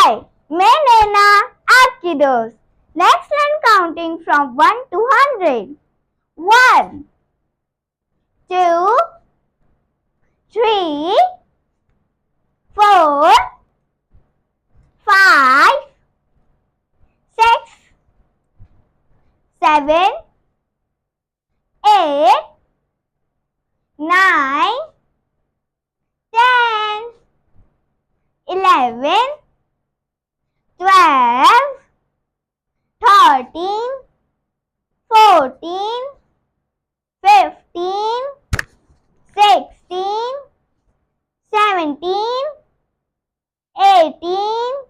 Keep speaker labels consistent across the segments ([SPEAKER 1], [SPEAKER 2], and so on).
[SPEAKER 1] Hi, मैं नैना आपकी दोस्त. Let's learn counting from 1 to 100. 1, 2, 3, 4, 5, 6, 7, 8, 9, 10, 11, 12, 13, 14, 15, 16, 17, 18,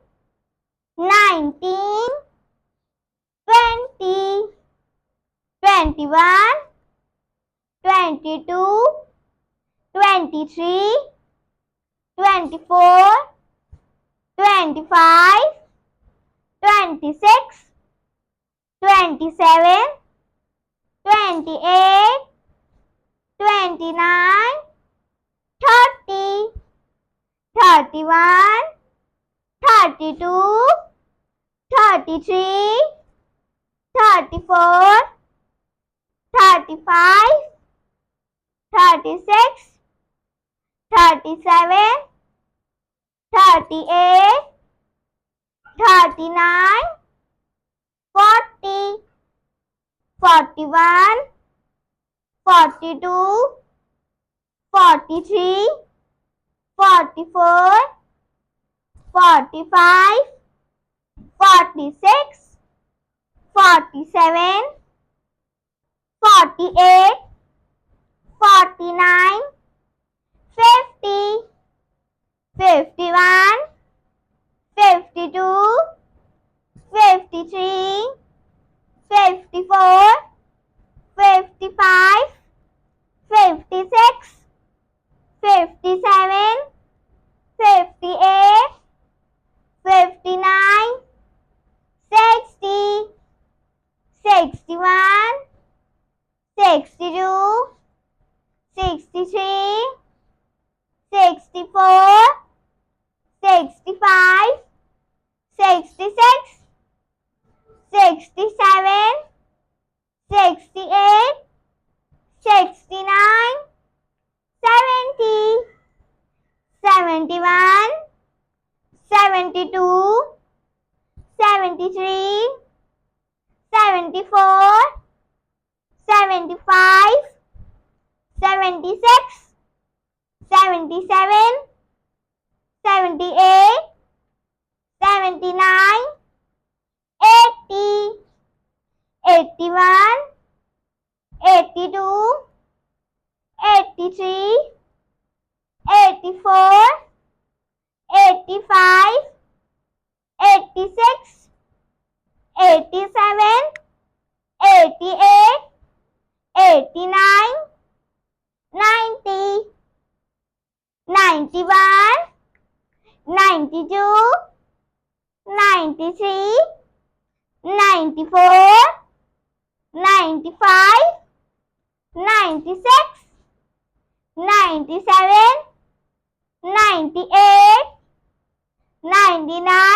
[SPEAKER 1] 19, 20, 21, 22, 23, 24, 25, 26, 27, 28, 29, 30, 31, 32, 33, 34, 35, 36, 37, 38, 39, 40, 41, 42, 43, 44, 45, 46, 47, 48, 49, 50, 51, 52, 53, 54, 55, 56, 57, 58, 59, 60, 61, 62, 63, 64, 65, 66, 67, 68, 69, 70, 71, 72, 73, 74, 75, 76, 77, 78, 79, 80, 81, 82, 83, 84, 85, 86, 87, 88, 89, 90, 91, 92, 93, 94, 95, 96, 97, 98, 99,